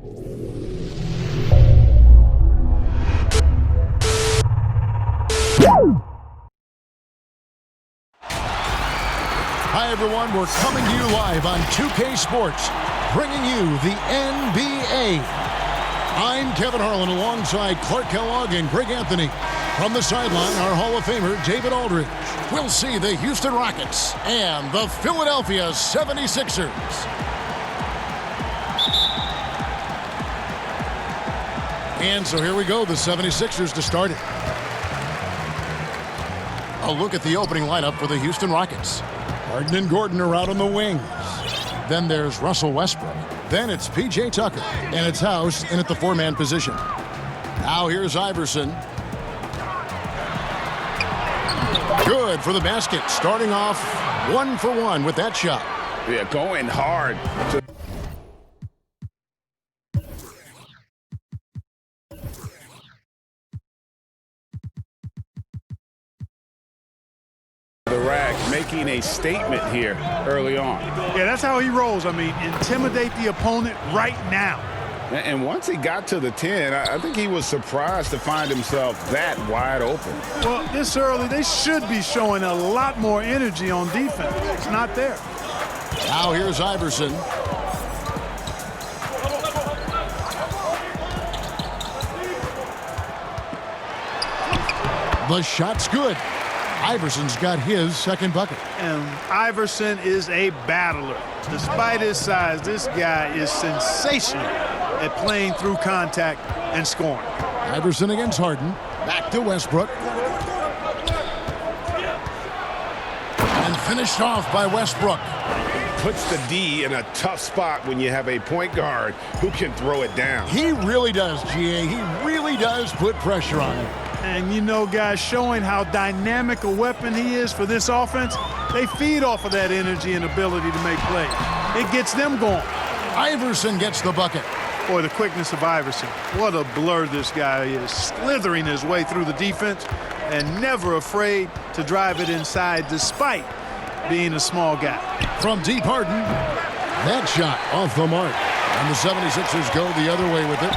Hi, everyone. We're coming to you live on 2K Sports, bringing you the NBA. I'm Kevin Harlan alongside Clark Kellogg and Greg Anthony. From the sideline, our Hall of Famer, David Aldridge. We'll see the Houston Rockets and the Philadelphia 76ers. And so here we go, the 76ers to start it. A look at the opening lineup for the Houston Rockets. Harden and Gordon are out on the wings. Then there's Russell Westbrook. Then it's P.J. Tucker. And it's House in at the four-man position. Now here's Iverson. Good for the basket. Starting off 1 for 1 with that shot. Yeah, going hard. The rack making a statement here early on. Yeah, that's how he rolls. I mean, intimidate the opponent right now. And once he got to the 10, I think he was surprised to find himself that wide open. Well, this early, they should be showing a lot more energy on defense. It's not there. Now here's Iverson. The shot's good. Iverson's got his second bucket. And Iverson is a battler. Despite his size, this guy is sensational at playing through contact and scoring. Iverson against Harden. Back to Westbrook. And finished off by Westbrook. Puts the D in a tough spot when you have a point guard who can throw it down. He really does, GA. He really does put pressure on him. And you know, guys, showing how dynamic a weapon he is for this offense, they feed off of that energy and ability to make plays. It gets them going. Iverson gets the bucket. Boy, the quickness of Iverson. What a blur this guy is, slithering his way through the defense and never afraid to drive it inside despite being a small guy. From deep, Harden. That shot off the mark. And the 76ers go the other way with it.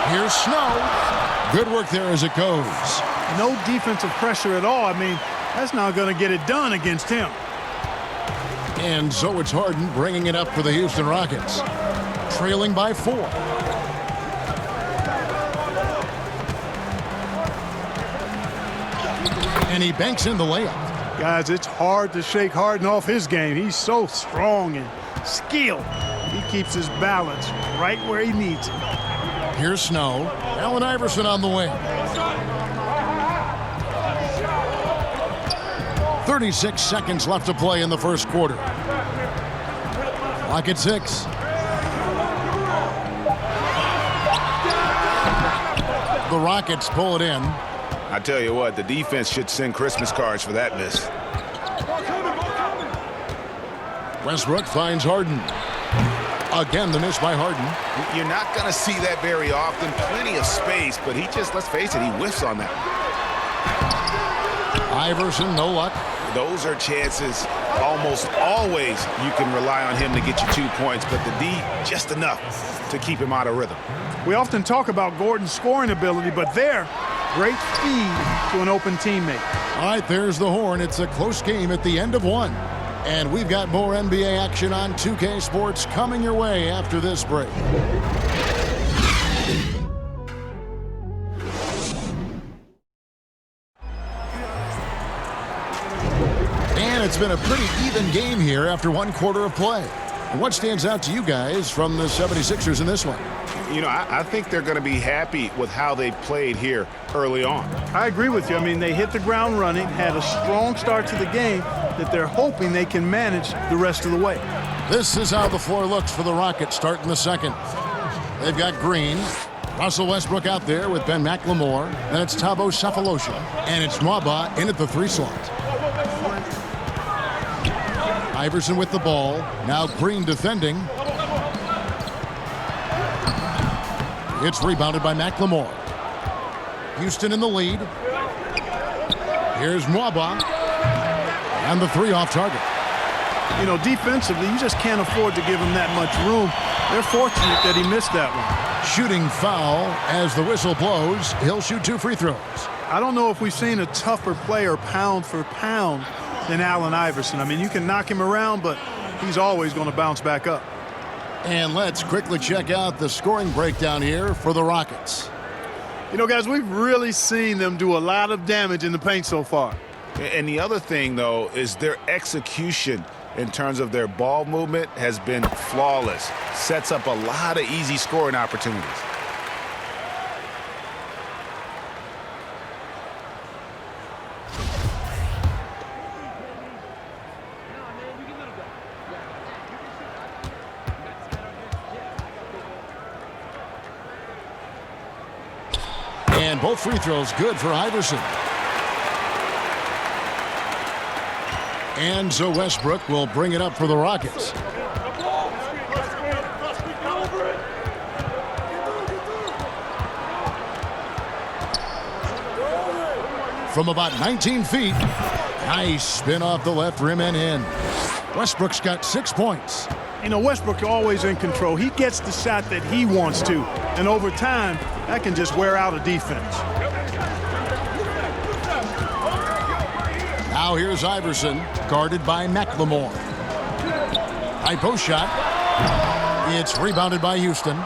Here's Snow. Good work there as it goes. No defensive pressure at all. I mean, that's not going to get it done against him. And so it's Harden bringing it up for the Houston Rockets. Trailing by 4. And he banks in the layup. Guys, it's hard to shake Harden off his game. He's so strong and skilled. He keeps his balance right where he needs it. Here's Snow. Allen Iverson on the wing. 36 seconds left to play in the first quarter. Clock at 6. The Rockets pull it in. I tell you what, the defense should send Christmas cards for that miss. Westbrook finds Harden. Again, the miss by Harden. You're not going to see that very often. Plenty of space, but he just, let's face it, he whiffs on that. Iverson, no luck. Those are chances. Almost always you can rely on him to get you 2 points, but the D, just enough to keep him out of rhythm. We often talk about Gordon's scoring ability, but there, great feed to an open teammate. All right, there's the horn. It's a close game at the end of 1. And we've got more NBA action on 2K Sports coming your way after this break. And it's been a pretty even game here after 1 quarter of play. And what stands out to you guys from the 76ers in this one? You know, I think they're going to be happy with how they played here early on. I agree with you. I mean, they hit the ground running, had a strong start to the game that they're hoping they can manage the rest of the way. This is how the floor looks for the Rockets starting the second. They've got Green, Russell Westbrook out there with Ben Mclemore. Then it's Thabo Sefolosha. And it's Nwaba in at the 3 slot. Iverson with the ball. Now Green defending. It's rebounded by Mclemore. Houston in the lead. Here's Nwaba. And the 3 off target. You know, defensively, you just can't afford to give him that much room. They're fortunate that he missed that one. Shooting foul as the whistle blows. He'll shoot 2 free throws. I don't know if we've seen a tougher player pound for pound than Allen Iverson. I mean, you can knock him around, but he's always going to bounce back up. And let's quickly check out the scoring breakdown here for the Rockets. You know, guys, we've really seen them do a lot of damage in the paint so far. And the other thing, though, is their execution in terms of their ball movement has been flawless. Sets up a lot of easy scoring opportunities. And both free throws good for Iverson. And so Westbrook will bring it up for the Rockets. From about 19 feet, nice spin off the left rim and in. Westbrook's got 6 points. You know, Westbrook always in control. He gets the shot that he wants to. And over time, that can just wear out a defense. Now here's Iverson, guarded by Mclemore. High post shot. It's rebounded by Houston.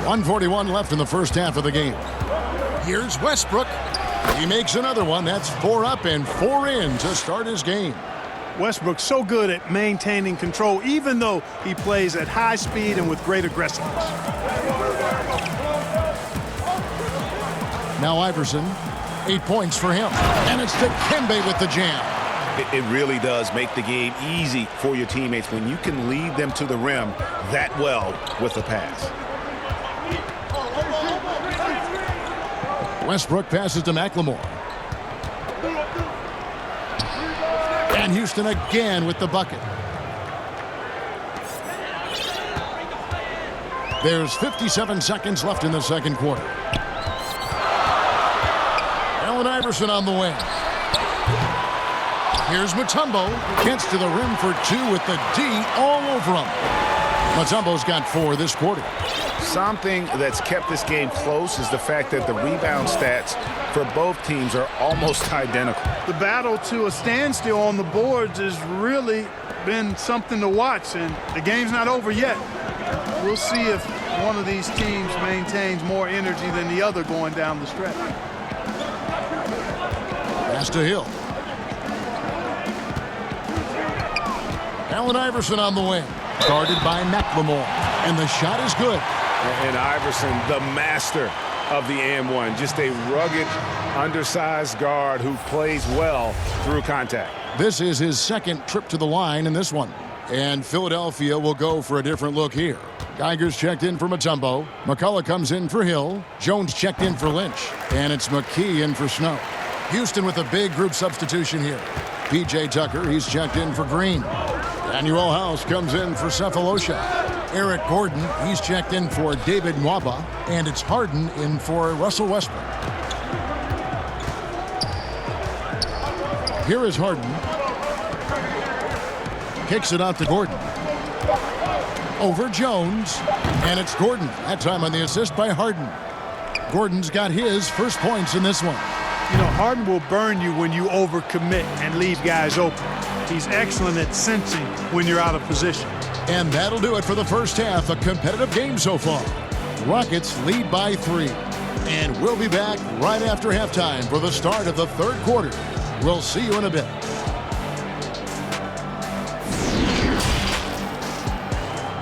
1:41 left in the first half of the game. Here's Westbrook. He makes another one. That's 4 up and 4 in to start his game. Westbrook's so good at maintaining control, even though he plays at high speed and with great aggressiveness. Now Iverson, 8 points for him. And it's Dikembe with the jam. It really does make the game easy for your teammates when you can lead them to the rim that well with a pass. Westbrook passes to Mclemore. And Houston again with the bucket. There's 57 seconds left in the second quarter. Allen Iverson on the wing. Here's Mutombo. Gets to the rim for 2 with the D all over him. Mutombo's got 4 this quarter. Something that's kept this game close is the fact that the rebound stats for both teams are almost identical. The battle to a standstill on the boards has really been something to watch, and the game's not over yet. We'll see if one of these teams maintains more energy than the other going down the stretch. Pass to Hill. Allen Iverson on the wing, guarded by Mclemore, and the shot is good. And Iverson, the master of the and-one, just a rugged, undersized guard who plays well through contact. This is his second trip to the line in this one. And Philadelphia will go for a different look here. Geiger's checked in for Mutombo. McCullough comes in for Hill. Jones checked in for Lynch. And it's McKee in for Snow. Houston with a big group substitution here. P.J. Tucker, he's checked in for Green. Daniel House comes in for Cephalosha. Eric Gordon, he's checked in for David Nwaba. And it's Harden in for Russell Westbrook. Here is Harden. Kicks it out to Gordon. Over Jones. And it's Gordon. That time on the assist by Harden. Gordon's got his first points in this one. You know, Harden will burn you when you overcommit and leave guys open. He's excellent at sensing when you're out of position. And that'll do it for the first half. A competitive game so far. Rockets lead by 3. And we'll be back right after halftime for the start of the third quarter. We'll see you in a bit.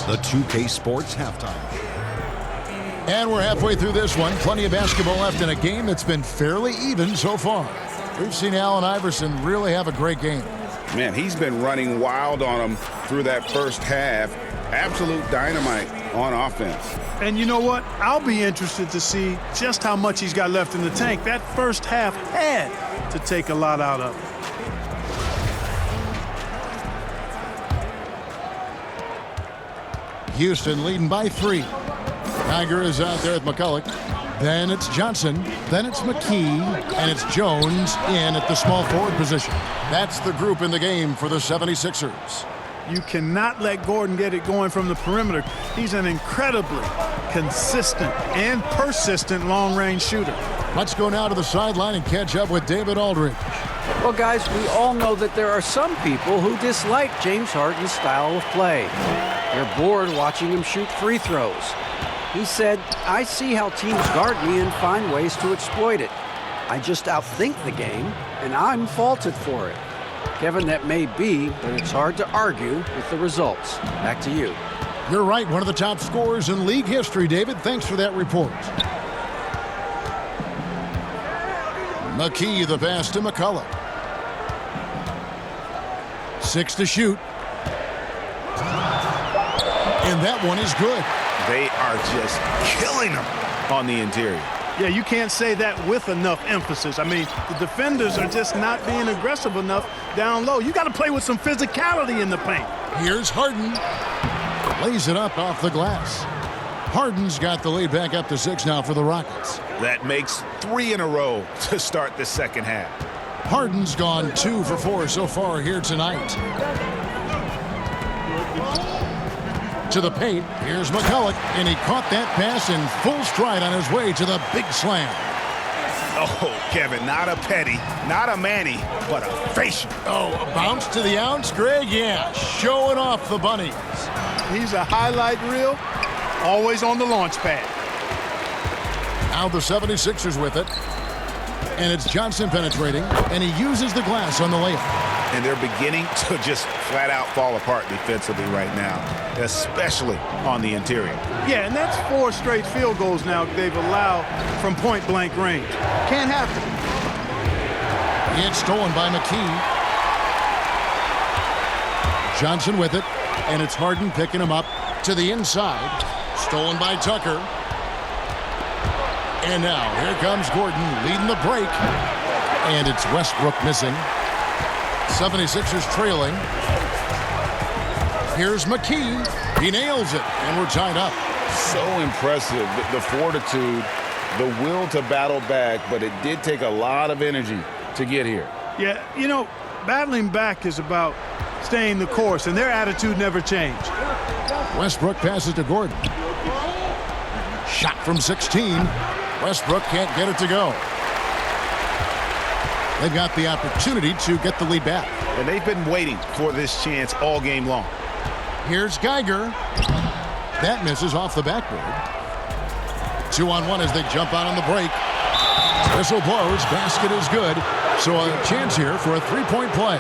The 2K Sports Halftime. And we're halfway through this one. Plenty of basketball left in a game that's been fairly even so far. We've seen Allen Iverson really have a great game. Man, he's been running wild on them through that first half. Absolute dynamite on offense. And you know what? I'll be interested to see just how much he's got left in the tank. That first half had to take a lot out of it. Houston leading by 3. Tiger is out there with McCullough. Then it's Johnson, then it's McKee, and it's Jones in at the small forward position. That's the group in the game for the 76ers. You cannot let Gordon get it going from the perimeter. He's an incredibly consistent and persistent long-range shooter. Let's go now to the sideline and catch up with David Aldridge. Well, guys, we all know that there are some people who dislike James Harden's style of play. They're bored watching him shoot free throws. He said, "I see how teams guard me and find ways to exploit it. I just outthink the game, and I'm faulted for it." Kevin, that may be, but it's hard to argue with the results. Back to you. You're right, one of the top scorers in league history, David. Thanks for that report. McKee, the pass to McCullough. 6 to shoot. And that one is good. They are just killing them on the interior. Yeah, you can't say that with enough emphasis. I mean, the defenders are just not being aggressive enough down low. You got to play with some physicality in the paint. Here's Harden. Lays it up off the glass. Harden's got the lead back up to 6 now for the Rockets. That makes 3 in a row to start the second half. Harden's gone 2 for 4 so far here tonight. To the paint, here's McCullough, and he caught that pass in full stride on his way to the big slam. Oh, Kevin, not a petty, not a Manny, but a facial. Oh, a bounce to the ounce, Greg? Yeah, showing off the bunnies. He's a highlight reel, always on the launch pad. Now the 76ers with it, and it's Johnson penetrating, and he uses the glass on the layup. And they're beginning to just flat out fall apart defensively right now, especially on the interior. Yeah, and that's 4 straight field goals now they've allowed from point-blank range. Can't happen. It's stolen by McKee. Johnson with it, and it's Harden picking him up to the inside. Stolen by Tucker. And now here comes Gordon leading the break. And it's Westbrook missing. 76ers trailing. Here's McKee. He nails it, and we're tied up. So impressive, the fortitude, the will to battle back, but it did take a lot of energy to get here. Yeah, you know, battling back is about staying the course, and their attitude never changed. Westbrook passes to Gordon. Shot from 16. Westbrook can't get it to go. They've got the opportunity to get the lead back. And they've been waiting for this chance all game long. Here's Geiger. That misses off the backboard. 2-on-1 as they jump out on the break. Whistle blows. Basket is good. So a chance here for a three-point play.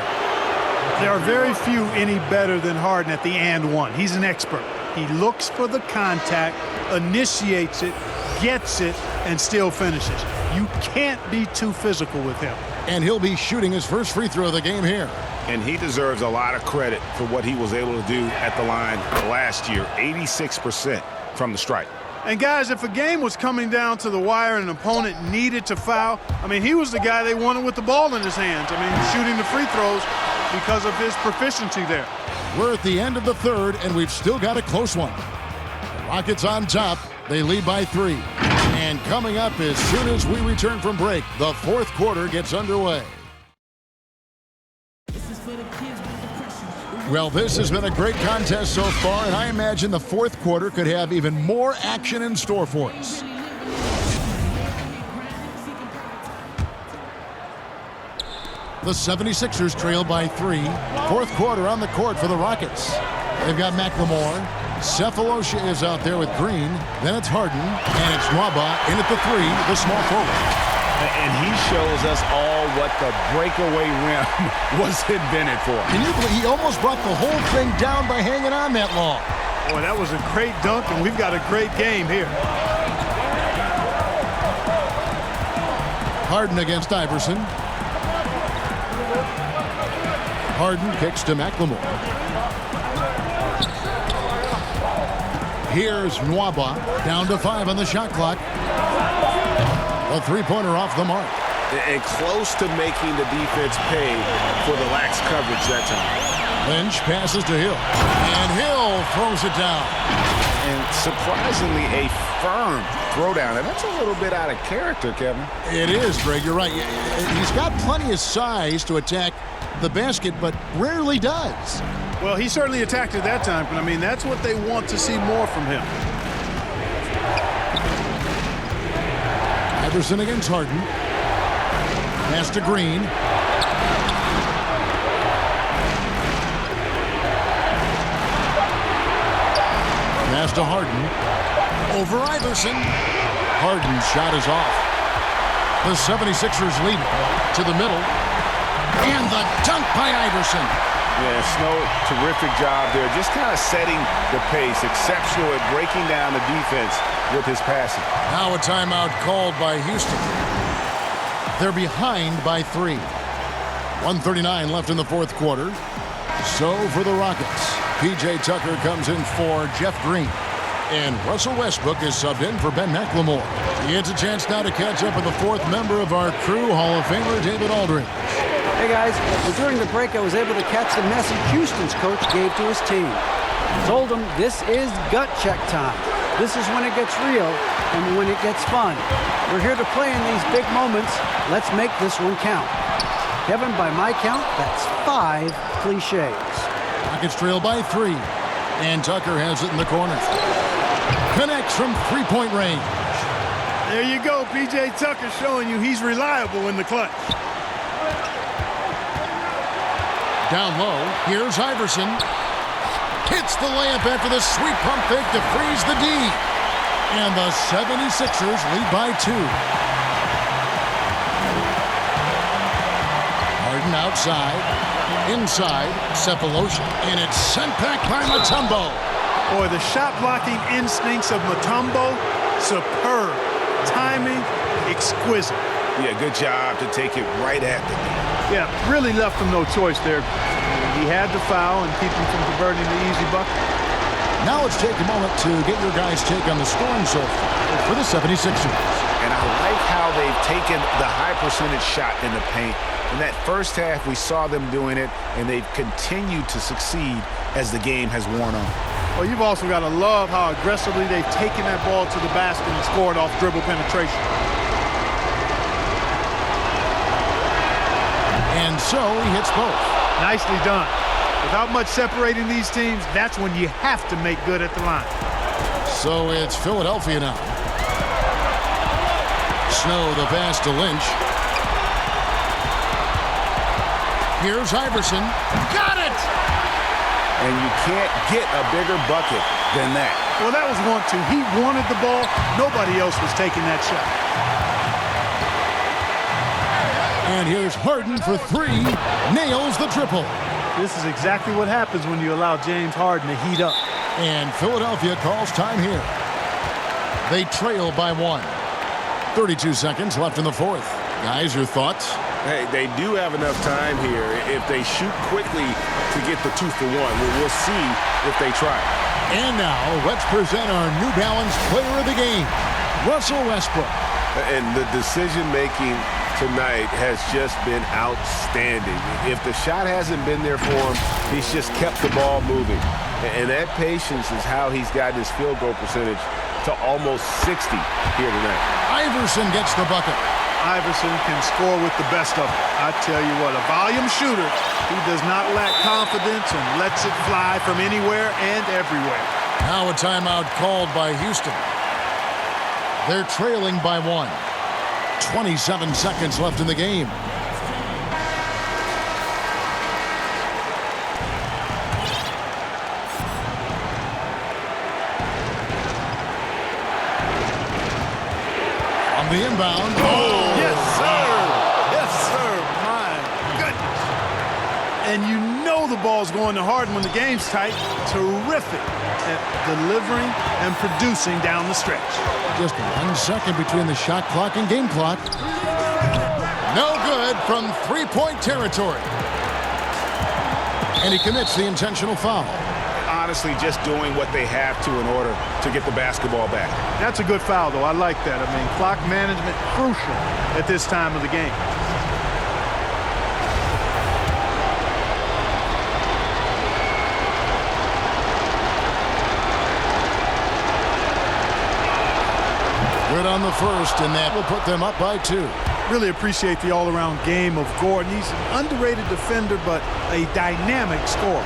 There are very few any better than Harden at the and one. He's an expert. He looks for the contact, initiates it, gets it, and still finishes. You can't be too physical with him. And he'll be shooting his first free throw of the game here. And he deserves a lot of credit for what he was able to do at the line last year. 86% from the stripe. And guys, if a game was coming down to the wire and an opponent needed to foul, I mean, he was the guy they wanted with the ball in his hands. I mean, shooting the free throws because of his proficiency there. We're at the end of the third, and we've still got a close one. The Rockets on top. They lead by 3. And coming up as soon as we return from break, the fourth quarter gets underway. Well, this has been a great contest so far, and I imagine the fourth quarter could have even more action in store for us. The 76ers trail by 3. Fourth quarter on the court for the Rockets. They've got Mclemore. Cephalosha is out there with Green. Then it's Harden, and it's Nwaba in at the 3, the small forward. And he shows us all what the breakaway rim was invented for. Can you believe he almost brought the whole thing down by hanging on that long? Boy, that was a great dunk, and we've got a great game here. Harden against Iverson. Harden kicks to Mclemore. Here's Nwaba, down to 5 on the shot clock. A three-pointer off the mark. And close to making the defense pay for the lax coverage that time. Lynch passes to Hill. And Hill throws it down. and surprisingly a firm throwdown. And that's a little bit out of character, Kevin. It is, Greg. You're right. He's got plenty of size to attack the basket, but rarely does. Well, he certainly attacked it that time, but I mean, that's what they want to see more from him. Iverson against Harden. Pass to Green. Pass to Harden. Over Iverson. Harden's shot is off. The 76ers lead to the middle. And the dunk by Iverson. Yeah, Snow, terrific job there. Just kind of setting the pace. Exceptional at breaking down the defense with his passing. Now a timeout called by Houston. They're behind by 3. 1:39 left in the fourth quarter. So for the Rockets, P.J. Tucker comes in for Jeff Green. And Russell Westbrook is subbed in for Ben Mclemore. He gets a chance now to catch up with the fourth member of our crew, Hall of Famer David Aldridge. Hey guys, well, during the break I was able to catch the message Houston's coach gave to his team. Told them this is gut check time. This is when it gets real and when it gets fun. We're here to play in these big moments. Let's make this one count. Kevin, by my count, that's 5 cliches. Rockets trail by 3. And Tucker has it in the corner. Connects from three-point range. There you go, P.J. Tucker showing you he's reliable in the clutch. Down low, here's Iverson. Hits the layup after the sweet pump fake to freeze the D. And the 76ers lead by 2. Harden outside. Inside, Cephalosha. And it's sent back by Mutombo. Boy, the shot-blocking instincts of Mutombo, superb. Timing, exquisite. Yeah, good job to take it right at the knee. Yeah, really left him no choice there. He had to foul and keep him from converting the easy bucket. Now let's take a moment to get your guys' take on the scoring so far for the 76ers. And I like how they've taken the high percentage shot in the paint. In that first half, we saw them doing it, and they've continued to succeed as the game has worn on. Well, you've also got to love how aggressively they've taken that ball to the basket and scored off dribble penetration. And so he hits both. Nicely done. Without much separating these teams, that's when you have to make good at the line. So it's Philadelphia now. Snow the pass to Lynch. Here's Iverson. Got it! And you can't get a bigger bucket than that. Well, that was 1-2. He wanted the ball. Nobody else was taking that shot. And here's Harden for 3. Nails the triple. This is exactly what happens when you allow James Harden to heat up. And Philadelphia calls time here. They trail by 1. 32 seconds left in the fourth. Guys, your thoughts? Hey, they do have enough time here if they shoot quickly to get the 2 for 1. We'll see if they try. And now, let's present our New Balance player of the game, Russell Westbrook. And the decision-making tonight has just been outstanding. If the shot hasn't been there for him, he's just kept the ball moving. And that patience is how he's gotten his field goal percentage to almost 60 here tonight. Iverson gets the bucket. Iverson can score with the best of them. I tell you what, a volume shooter. He does not lack confidence and lets it fly from anywhere and everywhere. Now a timeout called by Houston. They're trailing by 1. 27 seconds left in the game. On the inbound. Oh! Yes, sir. Yes, sir. My goodness. And you know the ball's going to Harden when the game's tight. Terrific at delivering and producing down the stretch. Just 1 second between the shot clock and game clock. No good from three-point territory. And he commits the intentional foul. Honestly, just doing what they have to in order to get the basketball back. That's a good foul, though. I like that. I mean, clock management crucial at this time of the game. Good on the first, and that will put them up by 2. Really appreciate the all-around game of Gordon. He's an underrated defender, but a dynamic scorer.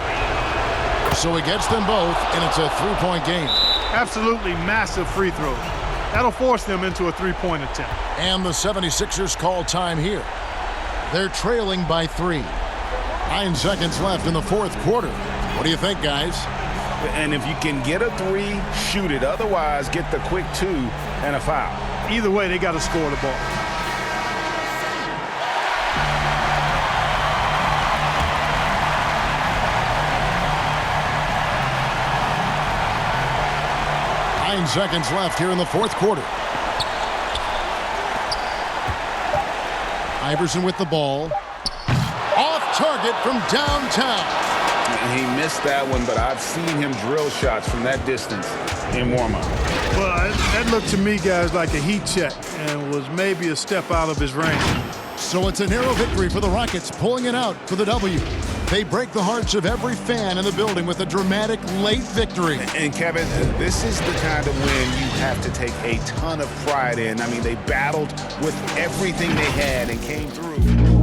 So he gets them both, and it's a 3-point game. Absolutely massive free throws. That'll force them into a 3-point attempt. And the 76ers call time here. They're trailing by 3. 9 seconds left in the fourth quarter. What do you think, guys? And if you can get a 3, shoot it. Otherwise, get the quick 2 and a foul. Either way, they got to score the ball. Seconds left here in the fourth quarter. Iverson with the ball. Off target from downtown. He missed that one, but I've seen him drill shots from that distance in warm-up. Well, that looked to me, guys, like a heat check and was maybe a step out of his range. So it's a narrow victory for the Rockets, pulling it out for the W. They break the hearts of every fan in the building with a dramatic late victory. And Kevin, this is the kind of win you have to take a ton of pride in. I mean, they battled with everything they had and came through.